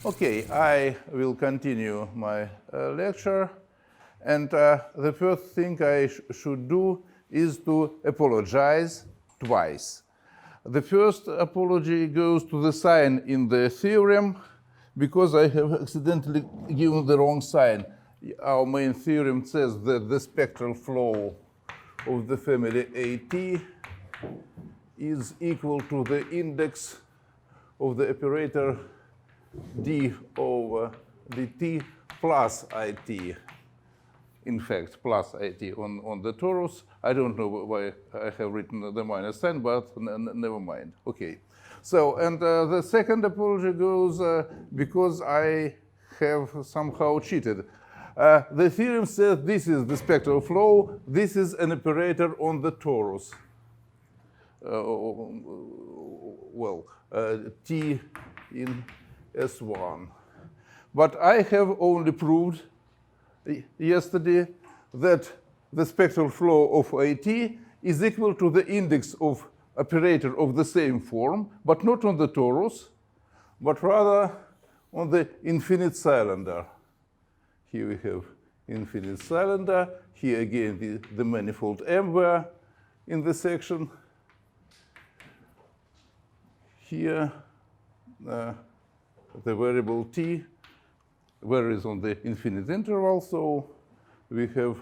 Okay, I will continue my lecture. And the first thing I should do is to apologize twice. The first apology goes to the sign in the theorem, because I have accidentally given the wrong sign. Our main theorem says that the spectral flow of the family AT is equal to the index of the operator d over dt plus it. In fact, plus it on the torus. I don't know why I have written the minus sign, but never mind. Okay. So, and the second apology goes because I have somehow cheated. The theorem says this is the spectral flow. This is an operator on the torus. T in S1. But I have only proved yesterday that the spectral flow of AT is equal to the index of operator of the same form, but not on the torus, but rather on the infinite cylinder. Here we have infinite cylinder. Here again the manifold M were in the section. Here the variable t varies on the infinite interval, so we have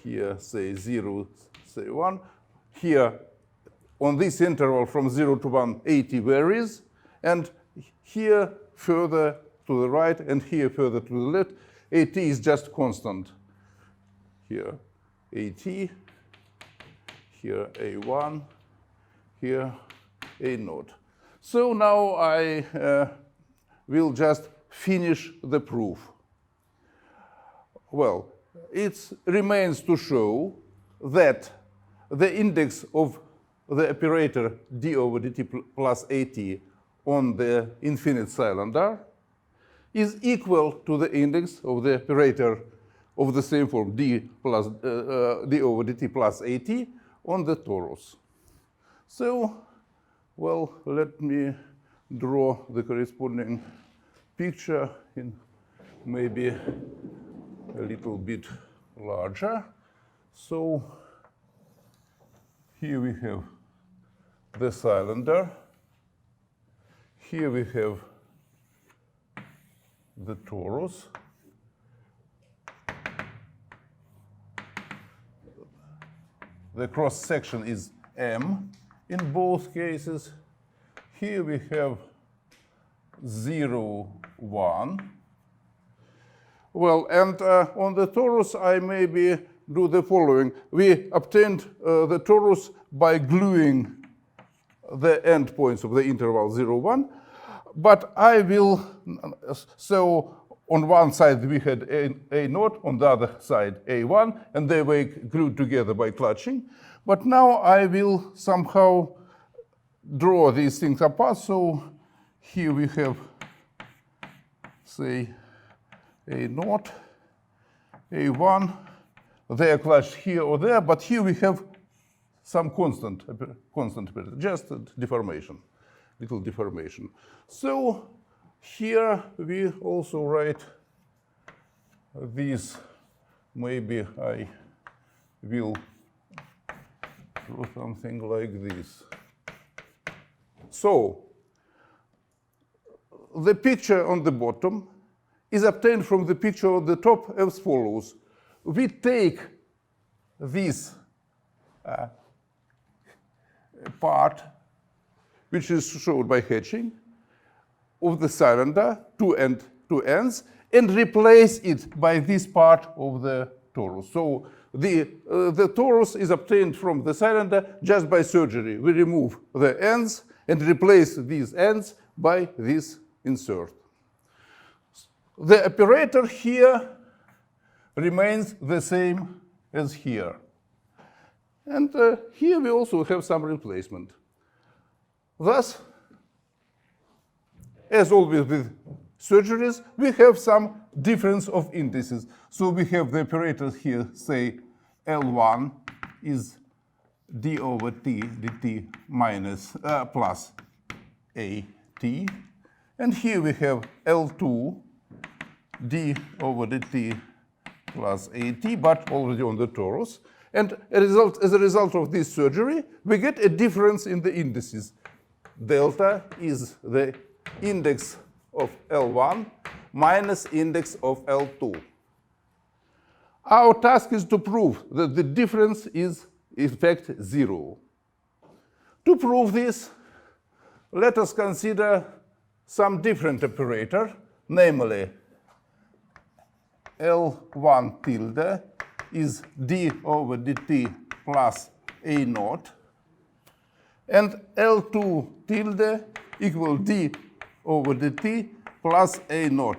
here, say 0, say 1. Here, on this interval from 0 to 1, AT varies, and here further to the right, and here further to the left, AT is just constant. Here, AT, here A1, here A0. So now I will just finish the proof. Well, it remains to show that the index of the operator d over dt plus at on the infinite cylinder is equal to the index of the operator of the same form d over dt plus at on the torus. So, well, let me draw the corresponding picture in maybe a little bit larger. So here we have the cylinder. Here we have the torus. The cross section is M in both cases. Here we have 0, 1. Well, and on the torus, I maybe do the following. We obtained the torus by gluing the endpoints of the interval 0, 1. But I will, so on one side we had A0, on the other side A1, and they were glued together by clutching. But now I will somehow draw these things apart. So here we have, say, A0, A1. They are clutched here or there, but here we have some constant, just a deformation, little deformation. So here we also write these. Maybe I will draw something like this. So the picture on the bottom is obtained from the picture on the top as follows. We take this part, which is shown by hatching, of the cylinder, two ends, and replace it by this part of the torus. So the torus is obtained from the cylinder just by surgery. We remove the ends and replace these ends by this insert. The operator here remains the same as here. And here we also have some replacement. Thus, as always with surgeries, we have some difference of indices. So we have the operators here, say L1 is d over t dt minus plus at, And here we have L2 d over dt plus at, but already on the torus. And as a result of this surgery, we get a difference in the indices. Delta is the index of L1 minus index of L2. Our task is to prove that the difference is in fact 0. To prove this, let us consider some different operator, namely L1 tilde is d over dt plus a naught, and L2 tilde equal d over dt plus a naught.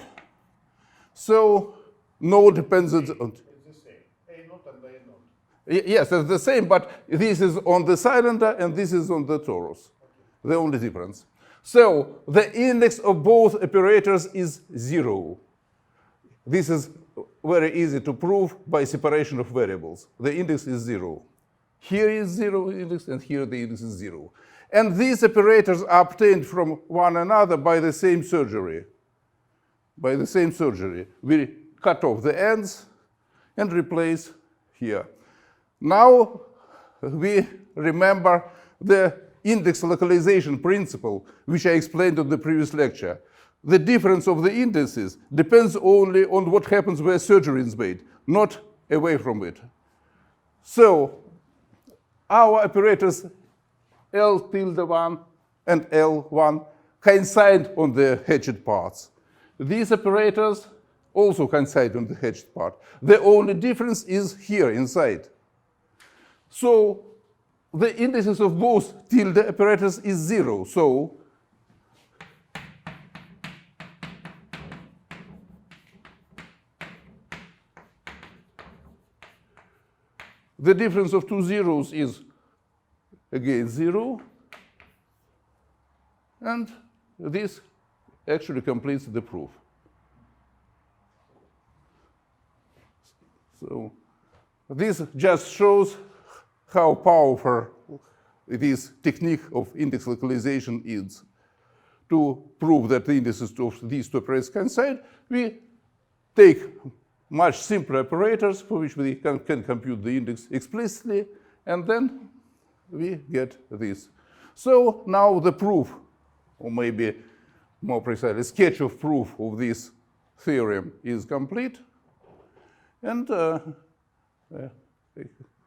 So no dependence on... It's the same. A naught and a naught. Yes, it's the same, but this is on the cylinder and this is on the torus. The only difference. So the index of both operators is 0. This is very easy to prove by separation of variables. The index is 0. Here is 0 index, and here the index is 0. And these operators are obtained from one another by the same surgery. By the same surgery. We cut off the ends and replace here. Now we remember the index localization principle, which I explained in the previous lecture. The difference of the indices depends only on what happens where surgery is made, not away from it. So our operators L tilde 1 and L1 coincide on the hedged parts. These operators also coincide on the hedged part. The only difference is here inside. So the indices of both tilde operators is 0. So the difference of two zeros is again 0. And this actually completes the proof. So this just shows how powerful this technique of index localization is. To prove that the indices of these two operators coincide, we take much simpler operators for which we can compute the index explicitly, and then we get this. So now the proof, or maybe more precisely, sketch of proof of this theorem is complete. And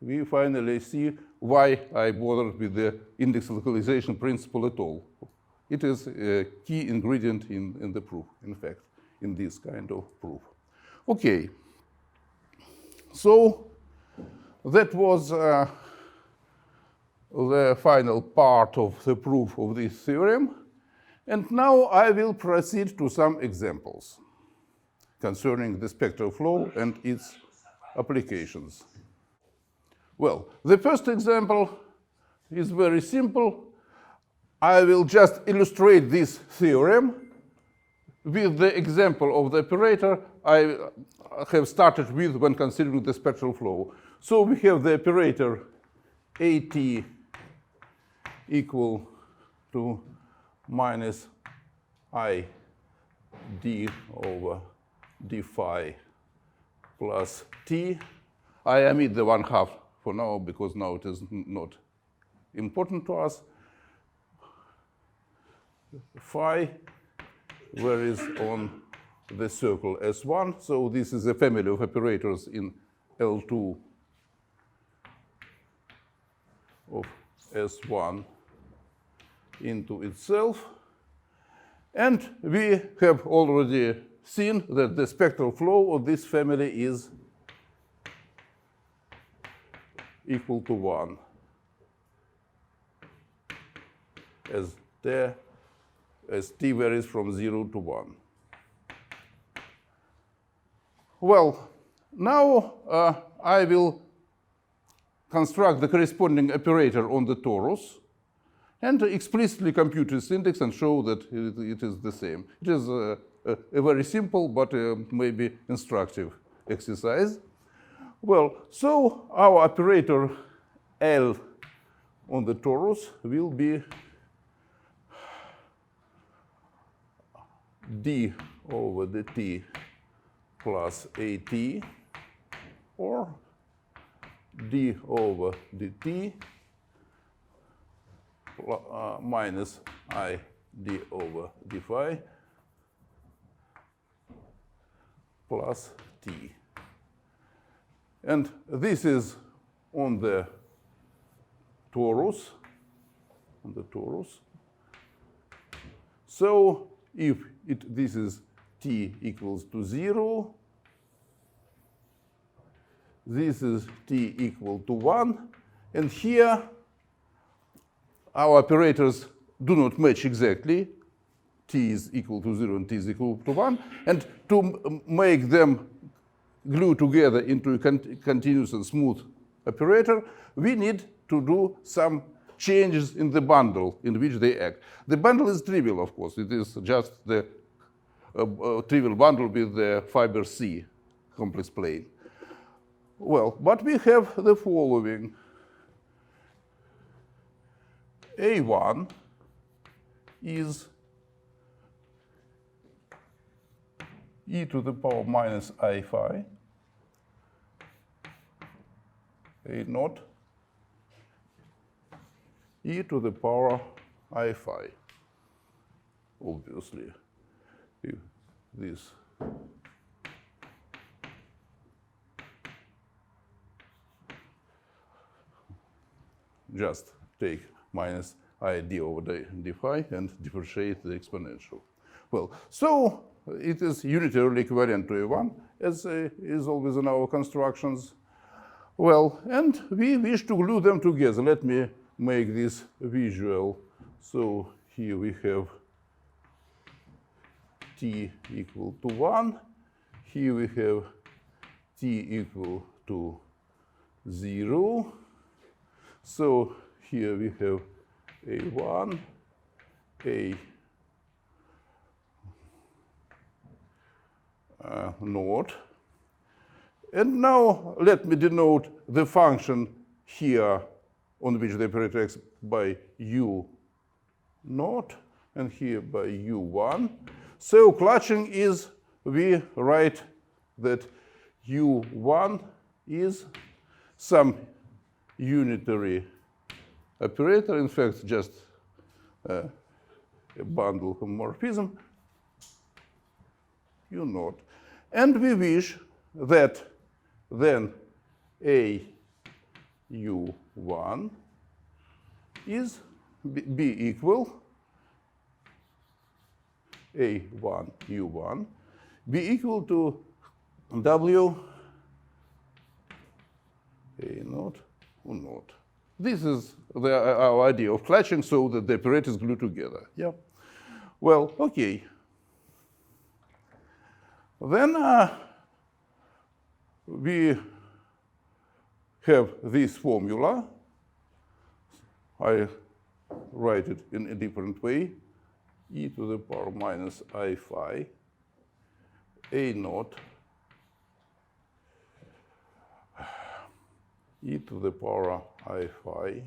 we finally see why I bothered with the index localization principle at all. It is a key ingredient in the proof, in fact, in this kind of proof. Okay. So that was the final part of the proof of this theorem. And now I will proceed to some examples concerning the spectral flow and its applications. Well, the first example is very simple. I will just illustrate this theorem with the example of the operator I have started with when considering the spectral flow. So we have the operator AT equal to minus I d over d phi plus t. I omit the 1/2 for now because now it is not important to us. Phi, where is on the circle S1. So this is a family of operators in L2 of S1 into itself. And we have already seen that the spectral flow of this family is equal to 1 as t varies from 0 to 1. Well, now I will construct the corresponding operator on the torus and explicitly compute its index and show that it is the same. It is a very simple but maybe instructive exercise. Well, so our operator L on the torus will be d over dt plus at, or d over dt minus I d over d phi plus t. And this is on the torus, So if this is t equals to 0, this is t equal to 1, and here our operators do not match exactly. T is equal to 0 and t is equal to 1. And to make them glue together into a continuous and smooth operator, we need to do some changes in the bundle in which they act. The bundle is trivial, of course. It is just the trivial bundle with the fiber C complex plane. Well, but we have the following. A1 is e to the power minus I phi, A naught, e to the power I phi. Obviously, if this just take minus I d over d phi and differentiate the exponential. Well, so it is unitarily equivalent to A1, as is always in our constructions. Well, and we wish to glue them together. Let me make this visual. So here we have t equal to 1. Here we have t equal to 0. So here we have A1, A naught. And now let me denote the function here on which the operator acts by u naught, and here by u1. So clutching is, we write that u1 is some unitary operator, in fact, just a bundle homomorphism, u naught. And we wish that then A u1 is be equal A1 u1 be equal to W A naught U naught. This is our idea of clutching so that the operators glue together. Yeah. Well, okay. Then we have this formula. I write it in a different way. E to the power minus I phi A naught e to the power I phi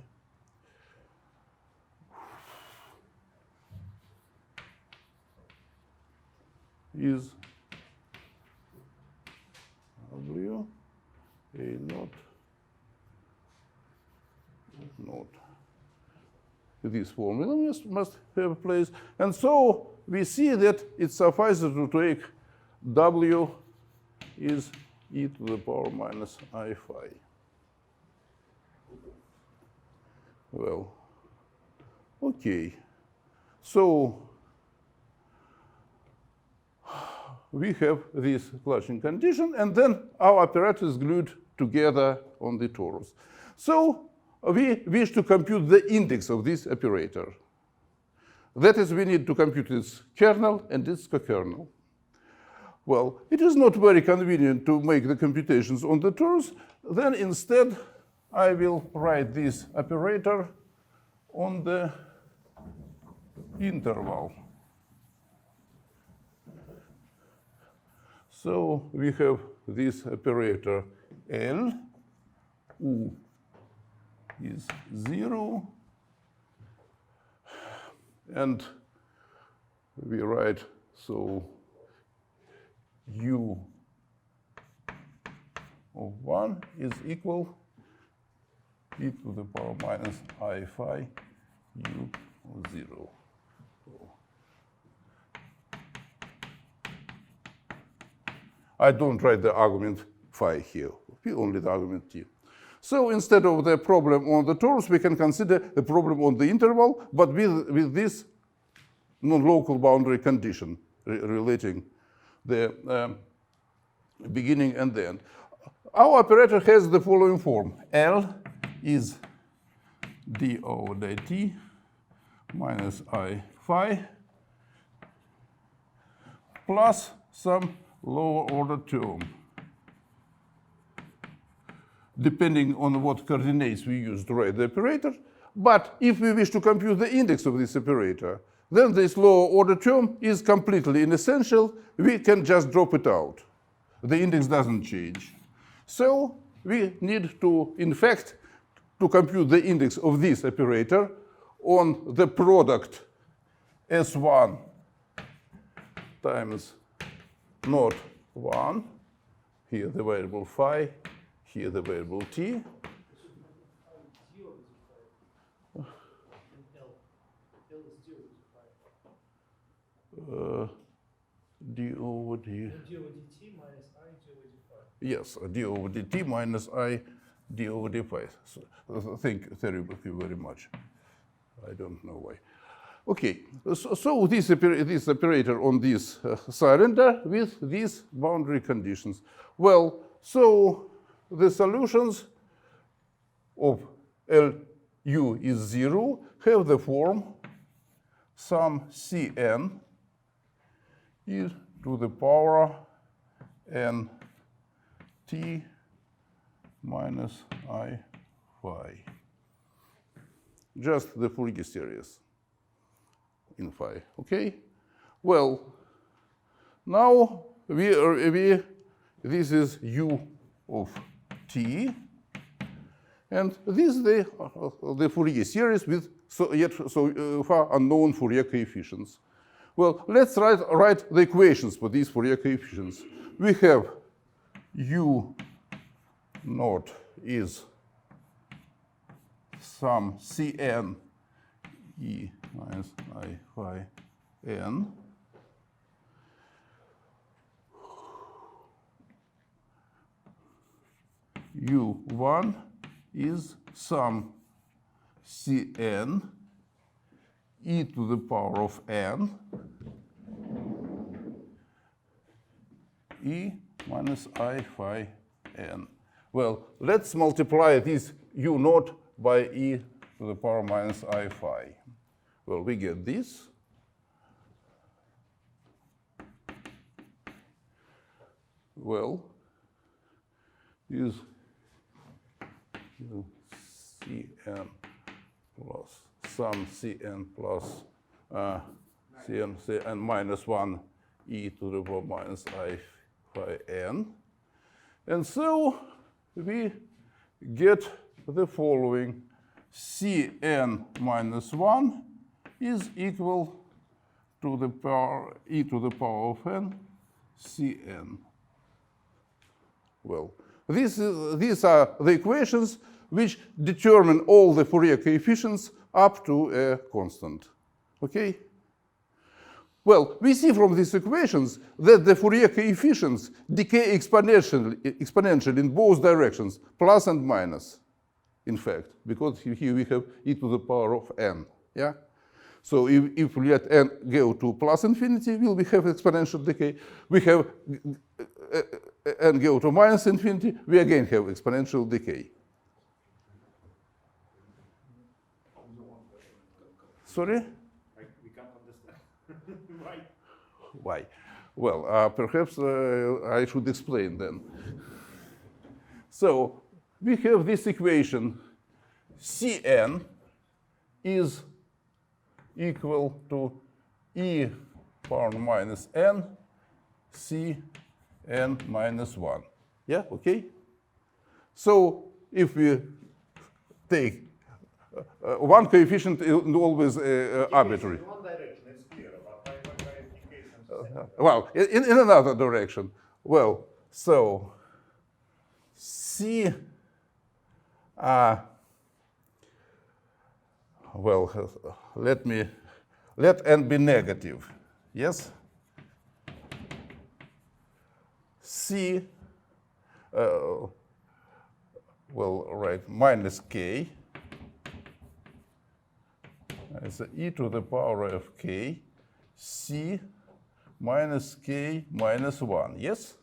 is W A naught naught. This formula must have a place. And so we see that it suffices to take W is e to the power minus I phi. Well, okay. So we have this clutching condition, and then our apparatus is glued together on the torus. So we wish to compute the index of this operator. That is, we need to compute its kernel and its cokernel. Well, it is not very convenient to make the computations on the torus. Then instead, I will write this operator on the interval. So we have this operator L, U is 0, and we write So u of 1 is equal e to the power minus I phi u of 0. I don't write the argument phi here, only the argument t. So instead of the problem on the torus, we can consider the problem on the interval, but with this non-local boundary condition relating the beginning and the end. Our operator has the following form. L is d over dt minus I phi plus some lower order term, depending on what coordinates we use to write the operator. But if we wish to compute the index of this operator, then this lower order term is completely inessential. We can just drop it out. The index doesn't change. So we need to, in fact, to compute the index of this operator on the product S1 times not 1, here the variable phi, here the variable t. D over d. D over dt minus I d over d phi. Yes, d over dt minus I d over d phi. So, thank you very much. I don't know why. Okay, so this operator on this cylinder with these boundary conditions. Well, so the solutions of Lu is 0 have the form sum Cn e to the power n t minus I phi. Just the Fourier series in phi, okay? Well, now this is u of t, and this is the Fourier series with so far unknown Fourier coefficients. Well, let's write the equations for these Fourier coefficients. We have u naught is sum Cn e minus I phi n u1 is sum Cn e to the power of n e minus I phi n. Well, let's multiply this u naught by e to the power minus I phi. Well, we get this. Well, is Cn plus sum Cn plus Cn minus 1 e to the power minus I phi n. And so we get the following. Cn minus 1 is equal to the power e to the power of n Cn. Well, these are the equations which determine all the Fourier coefficients up to a constant. Okay? Well, we see from these equations that the Fourier coefficients decay exponentially in both directions, plus and minus, in fact, because here we have e to the power of n. Yeah? So if we let n go to plus infinity, we have exponential decay. We have n go to minus infinity, we again have exponential decay. Sorry? We can't understand. Why? Why? Well, perhaps I should explain then. So we have this equation. Cn is equal to e power minus n Cn minus 1. Yeah, okay? So if we take one coefficient is always arbitrary. In one direction, it's clear, but by implications. well, in another direction. Well, so C, well, let n be negative, yes? C, well, right, minus k, it's e to the power of k, C minus k minus 1, yes?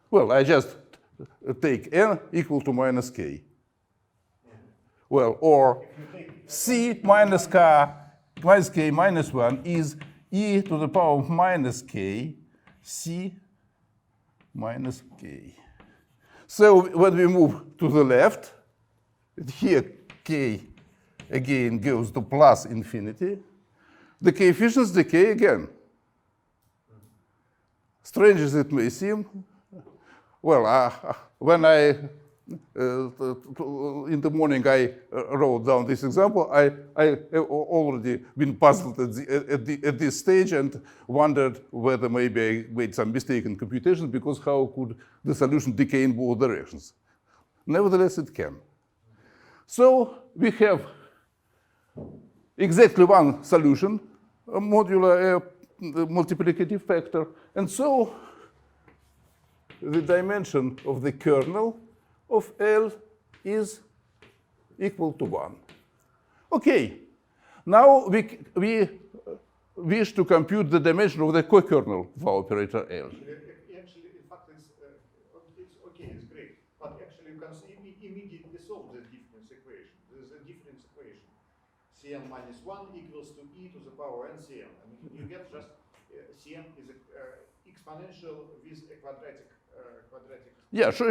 Well, I just take n equal to minus k. Well, or C minus k minus 1 is e to the power of minus k, C minus k. So when we move to the left, here k again goes to plus infinity. The coefficients decay again. Strange as it may seem, well, when in the morning I wrote down this example, I already been puzzled at this stage and wondered whether maybe I made some mistake in computation, because how could the solution decay in both directions? Nevertheless, it can. So we have exactly one solution, modular multiplicative factor, and so the dimension of the kernel of L is equal to 1. Okay, now we wish to compute the dimension of the co-kernel of our operator L. Actually, in fact, it's okay, it's great. But actually, you can immediately solve the difference equation. There's a difference equation. Cn minus 1 equals to e to the power n Cn. I mean, you get just Cn is exponential with a quadratic. Yeah, sure.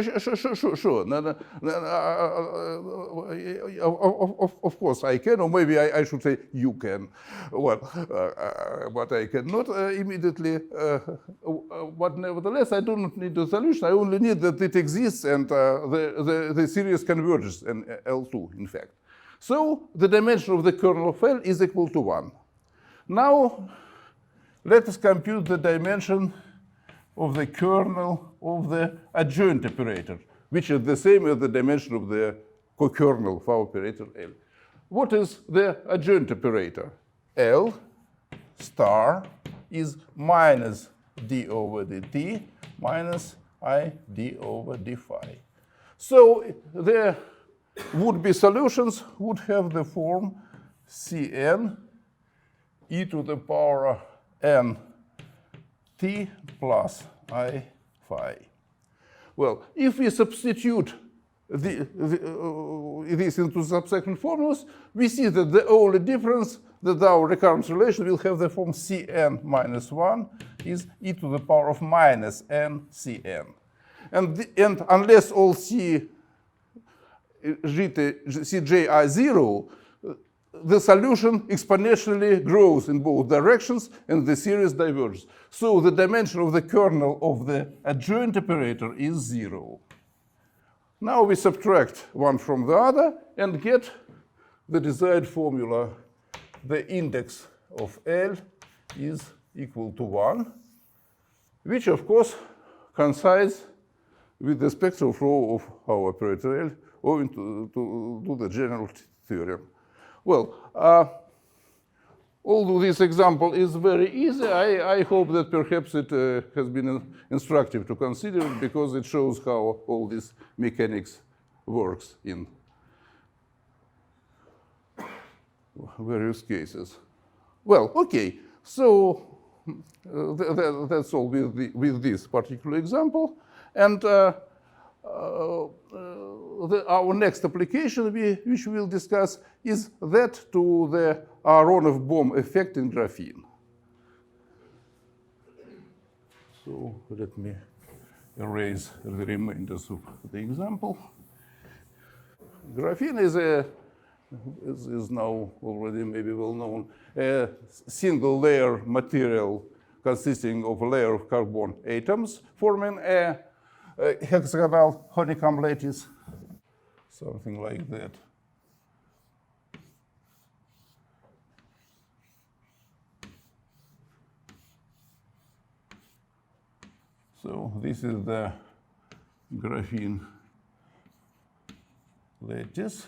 Of course I can, or maybe I should say you can. Well, but I cannot immediately. But nevertheless, I do not need the solution. I only need that it exists and the series converges in L2, in fact. So the dimension of the kernel of L is equal to 1. Now, let us compute the dimension of the kernel of the adjoint operator, which is the same as the dimension of the co-kernel of our operator L. What is the adjoint operator? L star is minus d over dt minus I d over d phi. So the would-be solutions would have the form Cn e to the power n t plus I phi. Well, if we substitute this into subsequent formulas, we see that the only difference that our recurrence relation will have the form Cn minus 1 is e to the power of minus n Cn. And unless all Cj are 0, the solution exponentially grows in both directions and the series diverges. So the dimension of the kernel of the adjoint operator is 0. Now we subtract one from the other and get the desired formula. The index of L is equal to 1, which of course coincides with the spectral flow of our operator L owing to the general theorem. Well, although this example is very easy, I hope that perhaps it has been instructive to consider, because it shows how all this mechanics works in various cases. Well, okay, so that's all with this particular example. And our next application, which we'll discuss, is that to the Aharonov-Bohm effect in graphene. So let me erase the remainders of the example. Graphene is now already maybe well known, a single layer material consisting of a layer of carbon atoms forming a hexagonal honeycomb lattice, something like that. So this is the graphene lattice.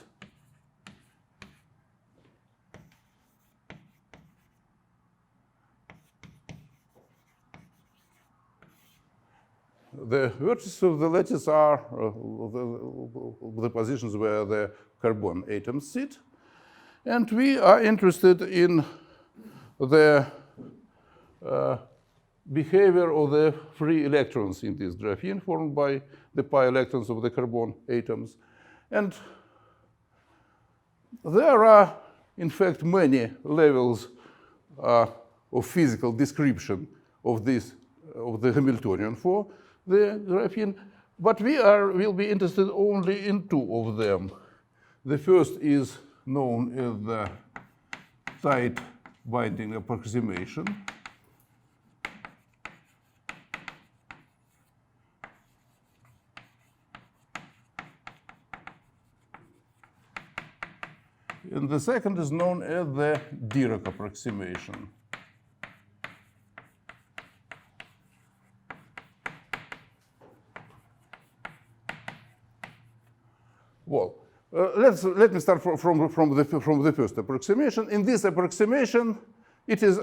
The vertices of the lattice are the positions where the carbon atoms sit. And we are interested in the behavior of the free electrons in this graphene formed by the pi electrons of the carbon atoms. And there are, in fact, many levels of physical description of this, of the Hamiltonian for the graphene, but we will be interested only in two of them. The first is known as the tight binding approximation. And the second is known as the Dirac approximation. Well, let me start from the first approximation. In this approximation, it is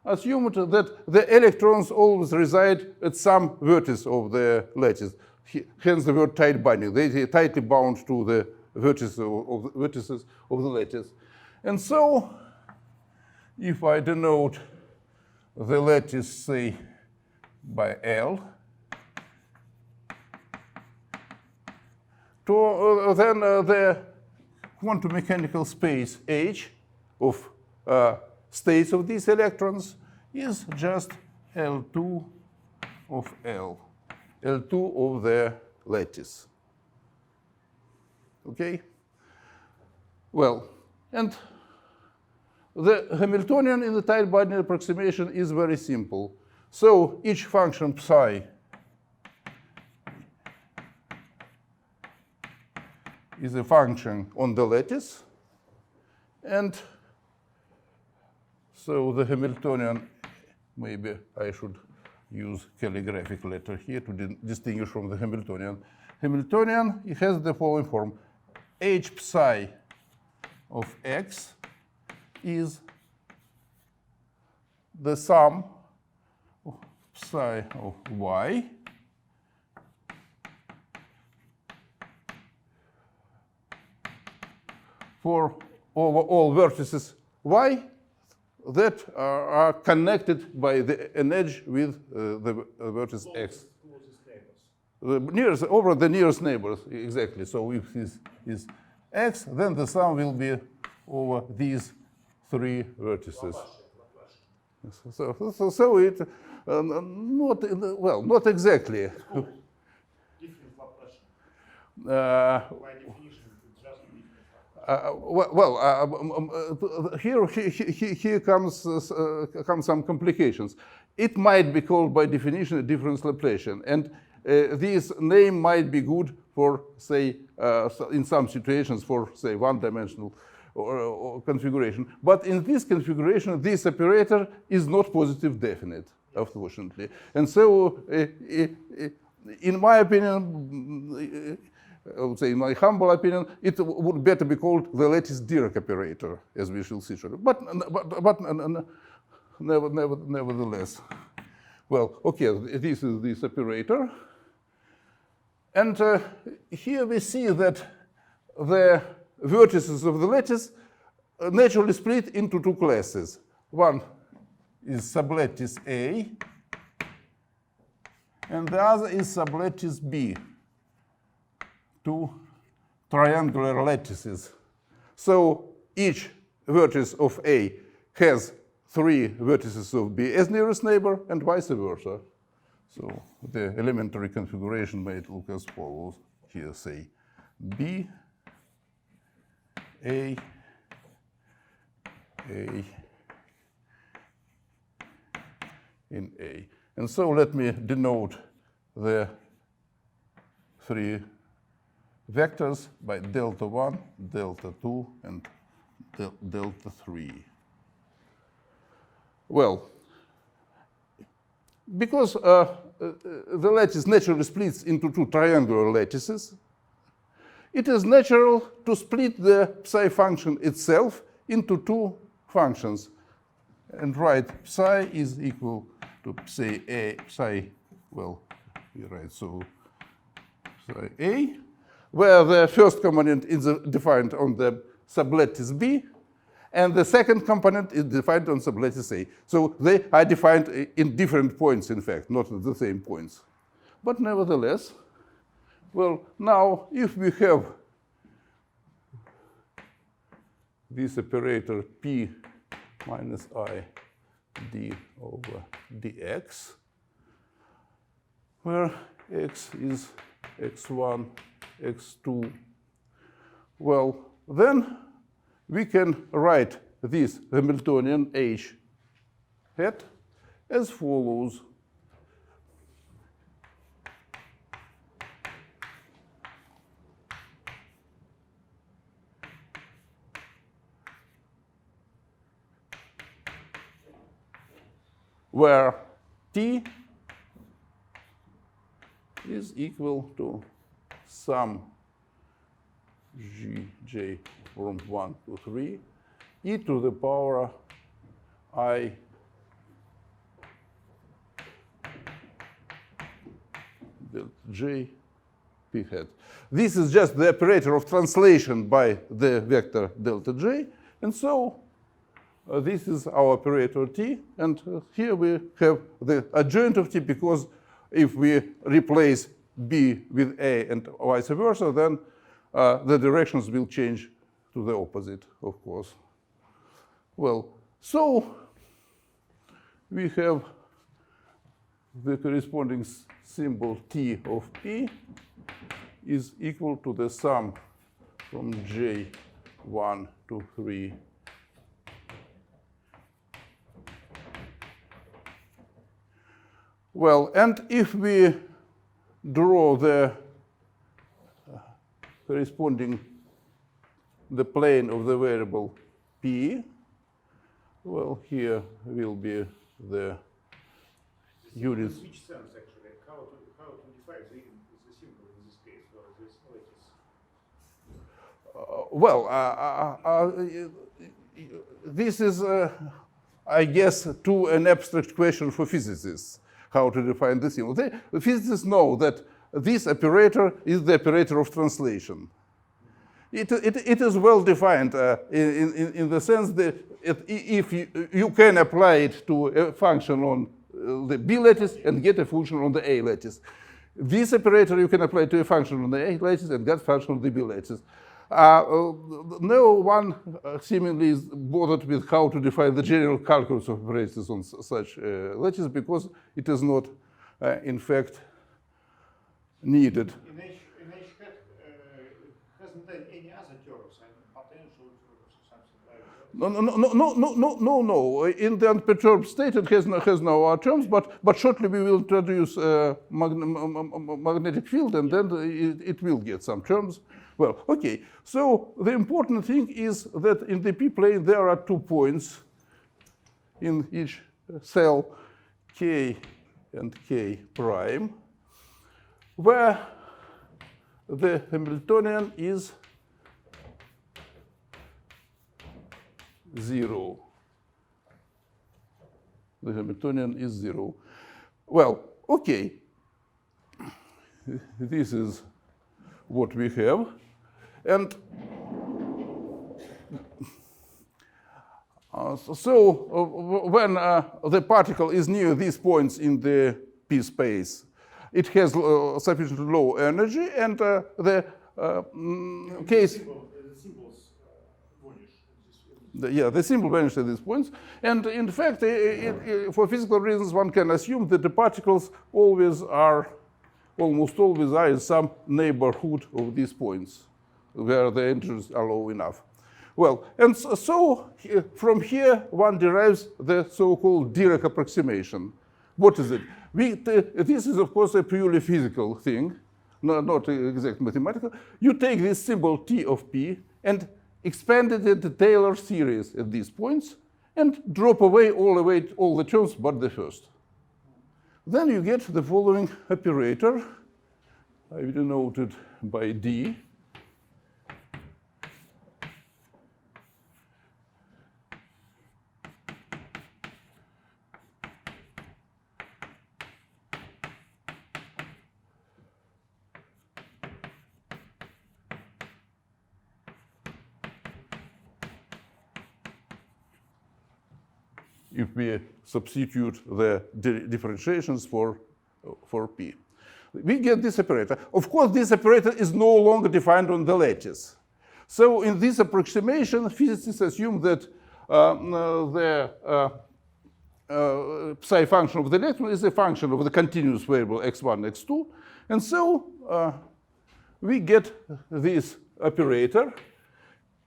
assumed that the electrons always reside at some vertex of the lattice. Hence the word tight binding. They are tightly bound to the vertices of the lattice. And so, if I denote the lattice, say, by L, then the quantum mechanical space H of states of these electrons is just L2 of L, L2 of the lattice. Okay? Well, and the Hamiltonian in the tight binding approximation is very simple. So each function psi is a function on the lattice, and so the Hamiltonian, maybe I should use calligraphic letter here to distinguish from the Hamiltonian. Hamiltonian, it has the following form. H psi of x is the sum of psi of y for over all vertices y that are connected by an edge with the vertex x. The nearest, over the nearest neighbors, exactly. So if this is x, then the sum will be over these three vertices. So it not exactly. Different Laplacian. By definition, it's just different. Here comes some complications. It might be called by definition a difference Laplacian, and this name might be good for, say, in some situations for, say, one-dimensional or configuration. But in this configuration, this operator is not positive definite, unfortunately. And so, in my opinion, I would say, in my humble opinion, it would better be called the lattice Dirac operator, as we shall see shortly. But nevertheless, well, okay, this is this operator. And here we see that the vertices of the lattice naturally split into two classes. One is sublattice A, and the other is sublattice B, two triangular lattices. So each vertex of A has three vertices of B as nearest neighbor, and vice versa. So the elementary configuration might look as follows. Here, say B, A, in A. And so let me denote the three vectors by delta 1, delta 2, and delta 3. Well, because the lattice naturally splits into two triangular lattices, it is natural to split the psi function itself into two functions and write psi is equal to psi, well, we write so psi A, where the first component is defined on the sublattice B, and the second component is defined on sublattice A. So they are defined in different points, in fact, not at the same points. But nevertheless, well, now if we have this operator P minus I d over dx, where x is x1, x2, well, then we can write this Hamiltonian H hat as follows. Where T is equal to sum Gj from 1 to 3 e to the power I delta j p hat. This is just the operator of translation by the vector delta j, and so this is our operator T, and here we have the adjoint of T, because if we replace B with A and vice versa, then the directions will change to the opposite, of course. Well, so we have the corresponding symbol T of P is equal to the sum from J1 to 3 well, and if we draw the corresponding the plane of the variable P, well, here will be the units. In which sense, actually, how to define the symbol in this case, or this lattice? This is, I guess, an abstract question for physicists, how to define the symbol. The physicists know that this operator is the operator of translation. It is well defined in the sense that if you can apply it to a function on the B lattice and get a function on the A lattice. This operator you can apply to a function on the A lattice and get a function on the B lattice. No one seemingly is bothered with how to define the general calculus of operators on such lattice, because it is not, in fact, needed. In H hat hasn't there any other terms, potential terms or something like that? No. In the unperturbed state, it has no other terms, but shortly we will introduce a magnetic field, and then it will get some terms. Well, okay. So the important thing is that in the p-plane there are 2 points in each cell, k and k prime, where the Hamiltonian is 0. The Hamiltonian is 0. Well, okay. This is what we have. And when the particle is near these points in the p space, it has sufficiently low energy, and the case. The symbol vanishes at these points. And in fact, for physical reasons, one can assume that the particles almost always are in some neighborhood of these points, where the energies are low enough. Well, and so from here, one derives the so-called Dirac approximation. What is it? This is, of course, a purely physical thing, not exactly mathematical. You take this symbol T of P and expand it into Taylor series at these points and drop away all the terms but the first. then you get the following operator. I denote it by D. If we substitute the differentiations for P. We get this operator. Of course, this operator is no longer defined on the lattice. So in this approximation, physicists assume that the psi function of the electron is a function of the continuous variable x1, x2. And so we get this operator.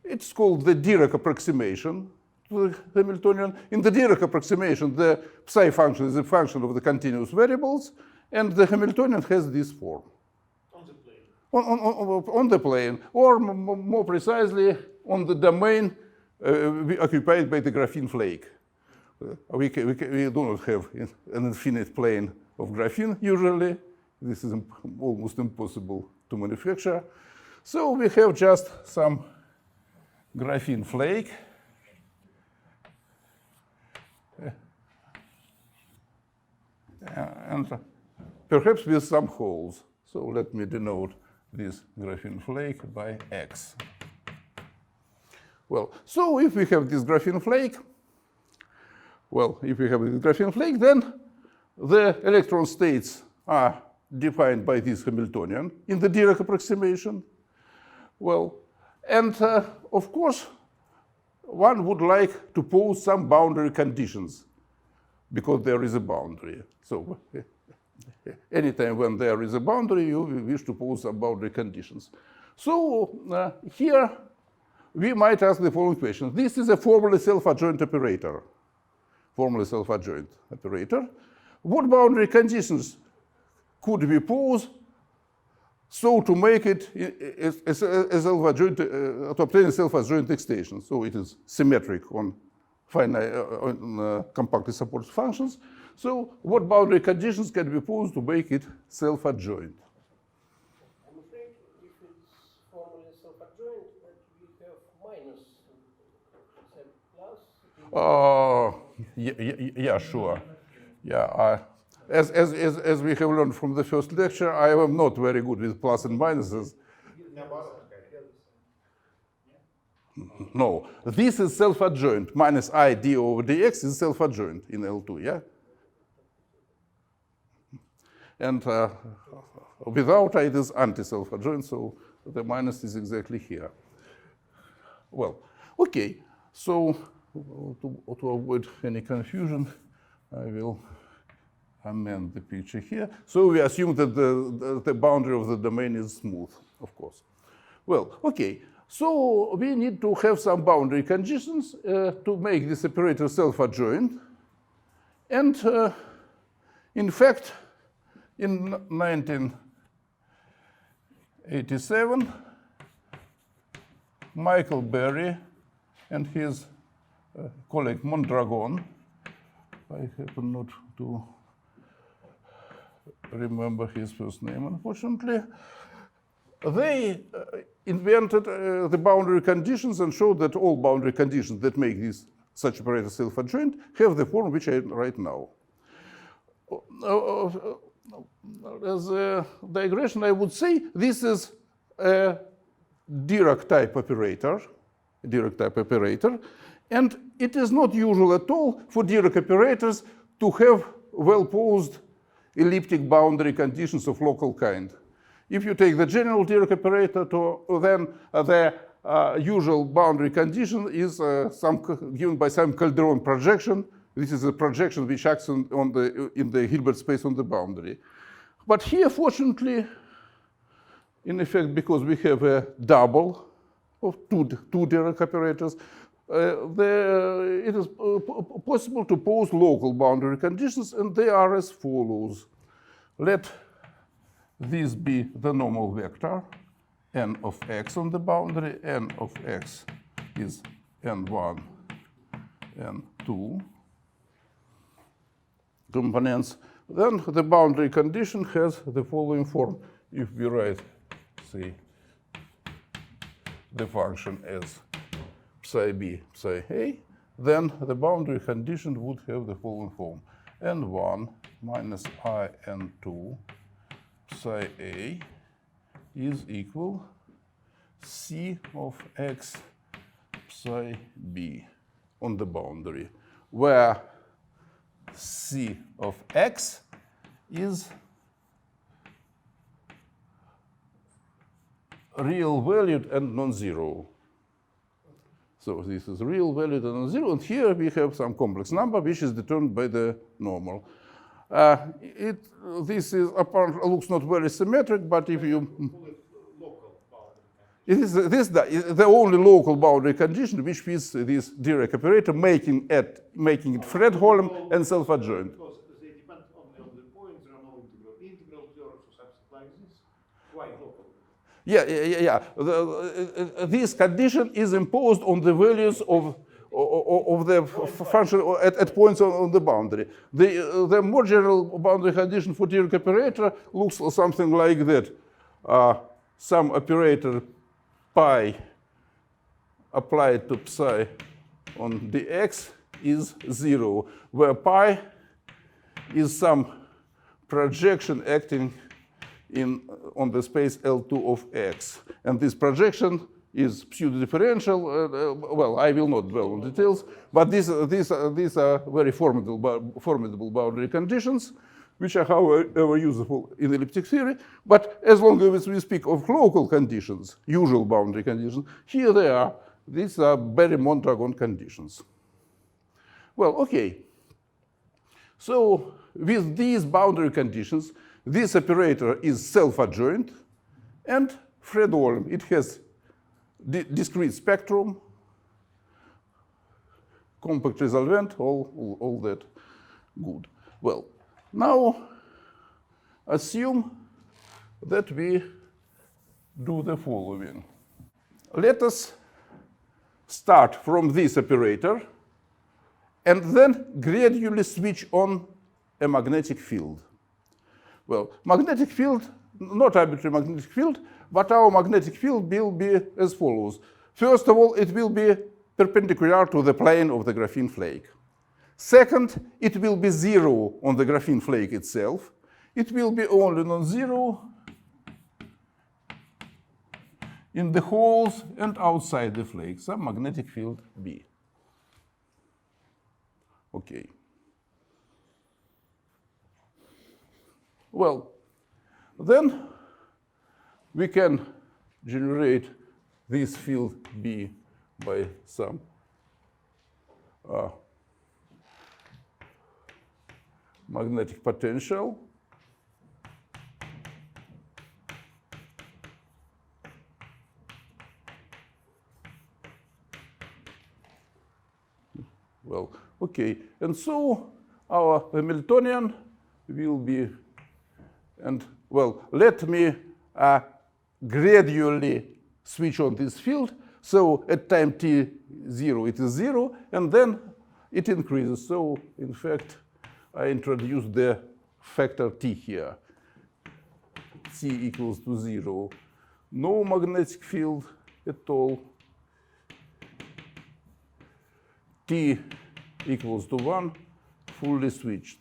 It's called the Dirac approximation to the Hamiltonian. In the Dirac approximation, the psi function is a function of the continuous variables, and the Hamiltonian has this form. On the plane. On the plane, or more precisely, on the domain occupied by the graphene flake. We do not have an infinite plane of graphene usually. This is almost impossible to manufacture. So we have just some graphene flake. And perhaps with some holes. So let me denote this graphene flake by X. Well, so if we have this graphene flake, then the electron states are defined by this Hamiltonian in the Dirac approximation. Well, and of course, one would like to pose some boundary conditions because there is a boundary. So anytime when there is a boundary, you wish to pose some boundary conditions. So here we might ask the following question. This is a formally self-adjoint operator. Formally self-adjoint operator. What boundary conditions could we pose so to make it a self-adjoint, to obtain a self-adjoint extension? So it is symmetric on finite, compactly supported functions. So what boundary conditions can be posed to make it self-adjoint? I'm afraid if it's formally self-adjoint, that we have minus plus. Yeah, sure. Yeah, as we have learned from the first lecture, I am not very good with plus and minuses. No, this is self-adjoint. Minus I d over dx is self-adjoint in L2, yeah? And without it is anti-self-adjoint, so the minus is exactly here. Well, okay, so to avoid any confusion, I will amend the picture here. So we assume that the boundary of the domain is smooth, of course. Well, okay, so we need to have some boundary conditions to make this operator self-adjoint. And in fact, in 1987, Michael Berry and his colleague Mondragon, I happen not to remember his first name, unfortunately, they invented the boundary conditions and showed that all boundary conditions that make such operator self-adjoint have the form which I write now. As a digression, I would say this is a Dirac type operator, and it is not usual at all for Dirac operators to have well-posed elliptic boundary conditions of local kind. If you take the general Dirac operator, then the usual boundary condition is given by some Calderon projection. This is a projection which acts in the Hilbert space on the boundary. But here, fortunately, in effect, because we have a double of two Dirac operators, it is possible to pose local boundary conditions, and they are as follows. Let this be the normal vector, n of x on the boundary. N of x is n1, n2 components. then the boundary condition has the following form. If we write, say, the function as psi b, psi a, then the boundary condition would have the following form. n1 minus I n2 psi a is equal c of x psi b on the boundary, where c of x is real valued and non-zero. So this is real valued and non-zero, and here we have some complex number which is determined by the normal. This is looks not very symmetric, but if you it is the only local boundary condition which fits this Dirac operator, making it Fredholm and self-adjoint. Because they depend only on the points, there are no integral terms or something like this. Why local? Yeah. This condition is imposed on the values of the function at points on the boundary. The more general boundary condition for Dirac operator looks something like that. Some operator pi applied to psi on dx is 0, where pi is some projection acting on the space L2 of x. And this projection is pseudo-differential. Well, I will not dwell on details, but these are very formidable boundary conditions, which are, however, useful in elliptic theory. But as long as we speak of local conditions, usual boundary conditions, here they are. These are Berry-Mondragon conditions. Well, okay. So with these boundary conditions, this operator is self-adjoint and Fredholm. It has discrete spectrum, compact resolvent, all that good. Well, now assume that we do the following. Let us start from this operator and then gradually switch on a magnetic field. Well, magnetic field, not arbitrary magnetic field, but our magnetic field will be as follows. First of all, it will be perpendicular to the plane of the graphene flake. Second, it will be 0 on the graphene flake itself. It will be only non-zero in the holes and outside the flake, some magnetic field B. Okay. Well, then we can generate this field B by some magnetic potential. Well, okay, and so our Hamiltonian will be, and well, let me gradually switch on this field. So at time t0 it is 0, and then it increases. So in fact, I introduced the factor t here. T equals to 0. No magnetic field at all. T equals to 1, fully switched.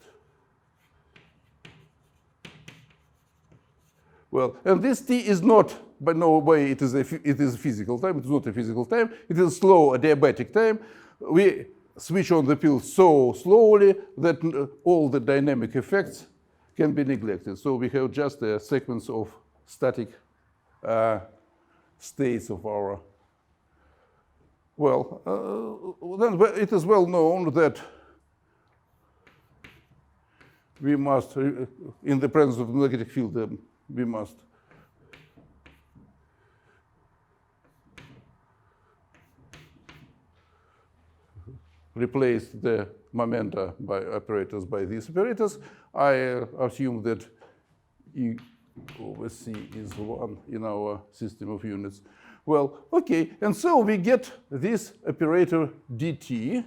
Well, and this t is not, by no way, it is a physical time. It is not a physical time. It is slow, adiabatic time. We switch on the field so slowly that all the dynamic effects can be neglected. So we have just a sequence of static states of our. Well, then it is well known that we must, in the presence of the magnetic field, we must replace the momenta by operators by these operators. I assume that E over C is 1 in our system of units. Well, okay, and so we get this operator dt,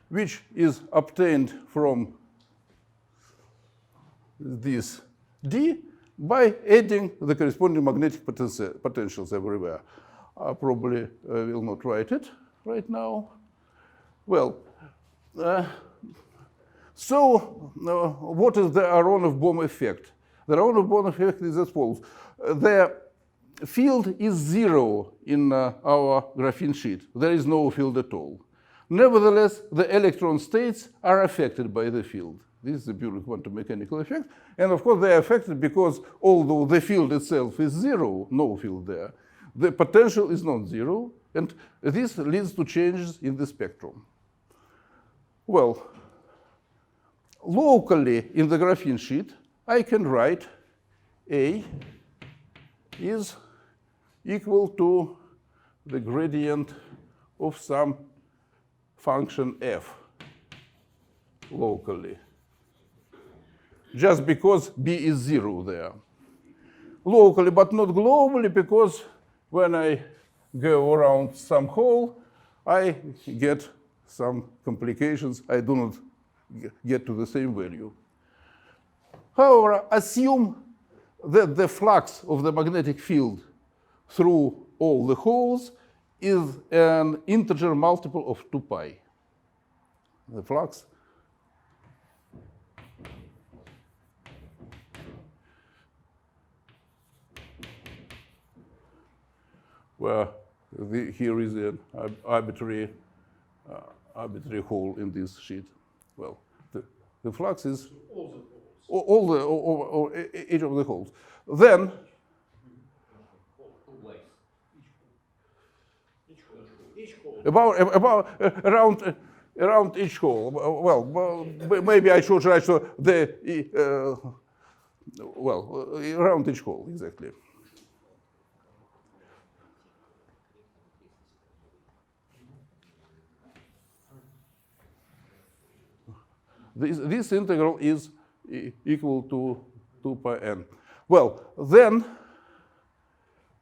which is obtained from this D by adding the corresponding magnetic potentials everywhere. I probably will not write it right now. Well, what is the Aronov-Bohm effect? The Aronov-Bohm effect is as follows. The field is 0 in our graphene sheet. There is no field at all. Nevertheless, the electron states are affected by the field. This is a pure quantum mechanical effect. And of course, they are affected because although the field itself is 0, no field there, the potential is not 0. And this leads to changes in the spectrum. Well, locally in the graphene sheet, I can write A is equal to the gradient of some function f locally, just because B is 0 there. Locally, but not globally, because when I go around some hole, I get some complications. I do not get to the same value. However, assume that the flux of the magnetic field through all the holes is an integer multiple of 2 pi. The flux where here is an arbitrary hole in this sheet. Well, the flux is each of the holes. Then around each hole. Well, maybe I should write so around each hole exactly. This integral is equal to 2 pi n. Well, then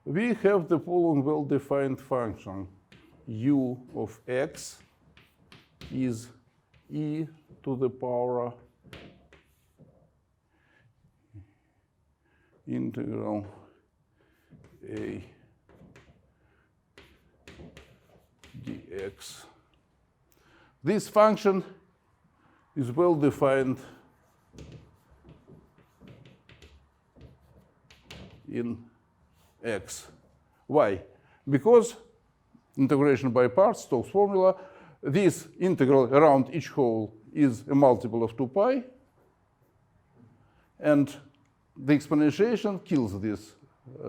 we have the following well-defined function. U of x is e to the power integral a dx. This function is well defined in x. Why? Because integration by parts, Stokes formula, this integral around each hole is a multiple of 2 pi, and the exponentiation kills this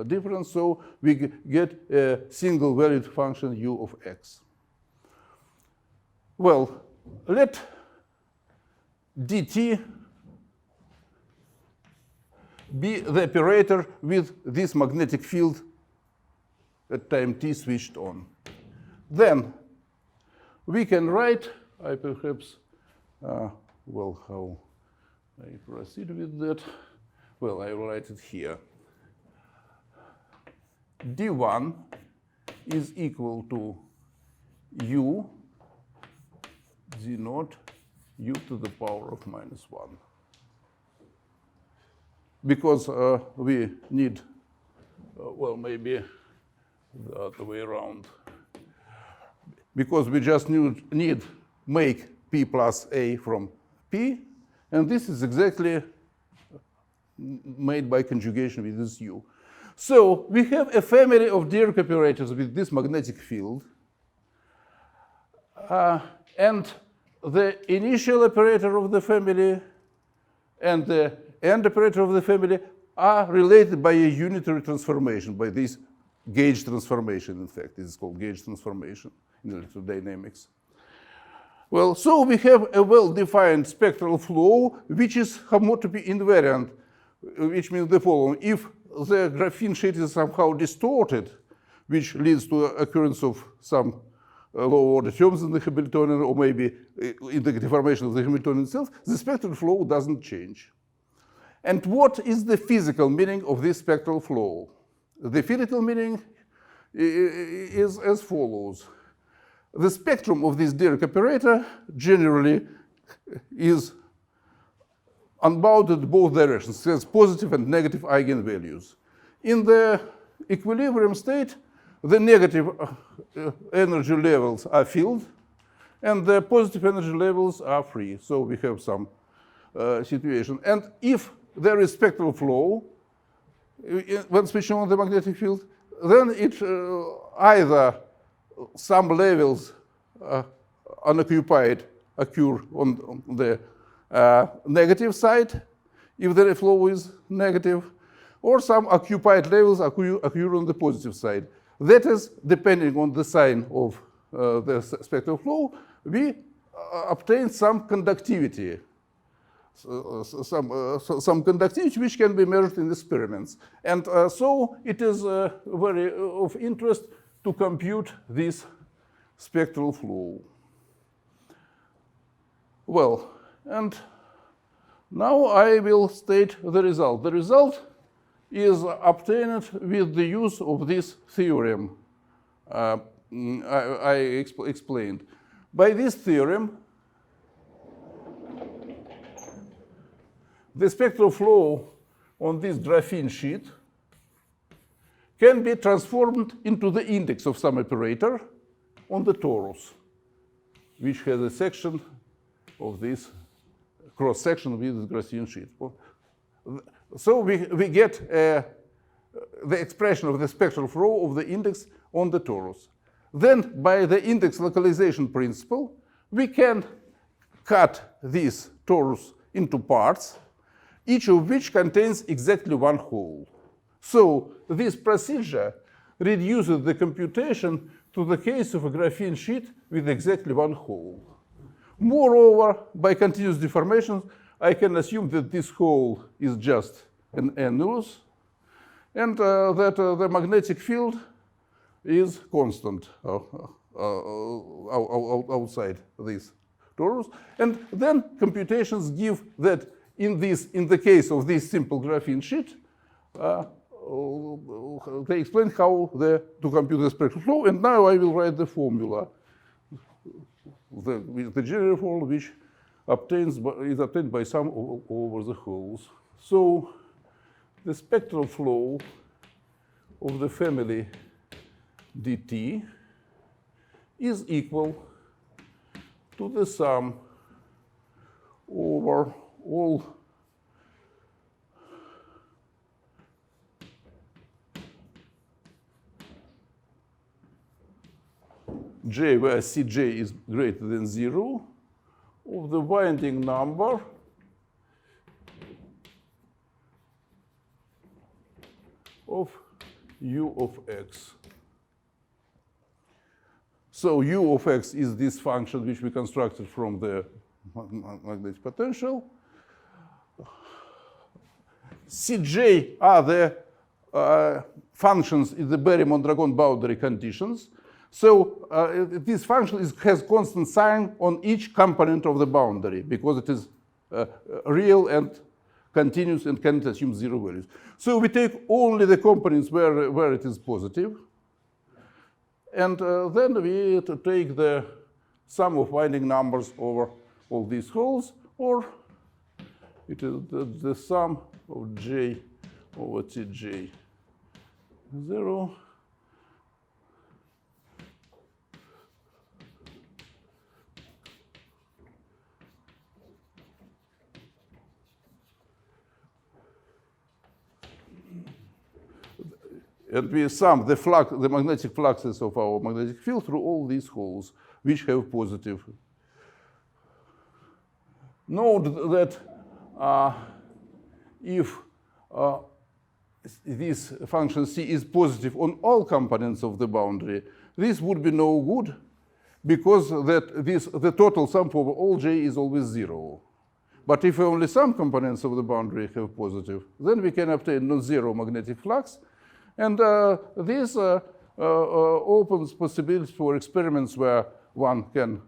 difference, so we get a single valued function u of x. Well, let dt be the operator with this magnetic field at time t switched on. Then we can write, I perhaps, well, how I proceed with that? Well, I will write it here. d1 is equal to u z0 u to the power of -1. Because we need, well, maybe the other way around. Because we just need make p plus a from p, and this is exactly made by conjugation with this u. So we have a family of Dirac operators with this magnetic field, and the initial operator of the family and the end operator of the family are related by a unitary transformation, by this gauge transformation, in fact. This is called gauge transformation in electrodynamics. Well, so we have a well-defined spectral flow, which is homotopy invariant, which means the following. If the graphene sheet is somehow distorted, which leads to occurrence of some low-order terms in the Hamiltonian, or maybe in the deformation of the Hamiltonian itself, the spectral flow doesn't change. And what is the physical meaning of this spectral flow? The physical meaning is as follows. The spectrum of this Dirac operator generally is unbounded both directions. It has positive and negative eigenvalues. In the equilibrium state, the negative energy levels are filled, and the positive energy levels are free. So we have some situation. And if there is spectral flow, when switching on the magnetic field, then it either some levels unoccupied occur on the negative side, if the flow is negative, or some occupied levels occur on the positive side. That is, depending on the sign of the spectral flow, we obtain some conductivity. Some conductivity which can be measured in experiments. And so it is very of interest to compute this spectral flow. Well, and now I will state the result. The result is obtained with the use of this theorem I explained. By this theorem, the spectral flow on this graphene sheet can be transformed into the index of some operator on the torus, which has a section of this cross-section with the graphene sheet. So we get the expression of the spectral flow of the index on the torus. Then, by the index localization principle, we can cut this torus into parts, each of which contains exactly one hole. So this procedure reduces the computation to the case of a graphene sheet with exactly one hole. Moreover, by continuous deformation, I can assume that this hole is just an annulus, and that the magnetic field is constant outside this torus. And then computations give that in the case of this simple graphene sheet, they explain how to compute the spectral flow. And now I will write the formula, the general formula which is obtained by sum over the holes. So the spectral flow of the family dt is equal to the sum over all j, where Cj is greater than 0, of the winding number of u of x. So u of x is this function which we constructed from the magnetic potential. Cj are the functions in the Barry-Mondragon boundary conditions. So this function has constant sign on each component of the boundary because it is real and continuous and cannot assume zero values. So we take only the components where it is positive. And then we take the sum of winding numbers over all these holes, or it is the sum of j over Tj 0. And we sum the magnetic fluxes of our magnetic field through all these holes, which have positive. Note that if this function C is positive on all components of the boundary, this would be no good, because the total sum over all j is always 0. But if only some components of the boundary have positive, then we can obtain non-zero magnetic flux. And this opens possibilities for experiments where one can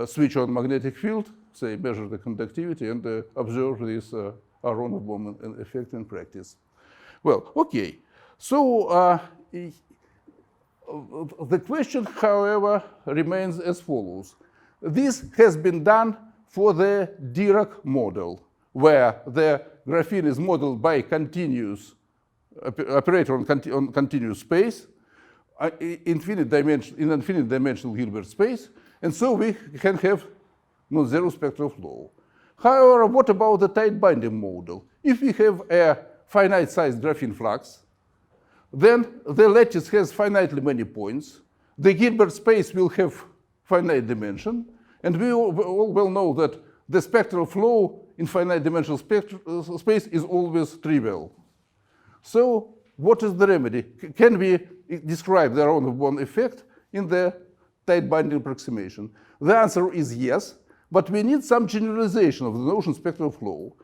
switch on magnetic field, say measure the conductivity, and observe this Aronoff-Bowman effect in practice. Well, okay. So the question, however, remains as follows. This has been done for the Dirac model. where the graphene is modeled by continuous operator on continuous space, infinite dimensional Hilbert space, and so we can have non-zero spectral flow. However, what about the tight binding model? If we have a finite-sized graphene flux, then the lattice has finitely many points. The Hilbert space will have finite dimension, and we all well know that the spectral flow in finite dimensional space is always trivial. So what is the remedy? Can we describe the Aronovich effect in the tight binding approximation? The answer is yes, but we need some generalization of the notion spectral flow.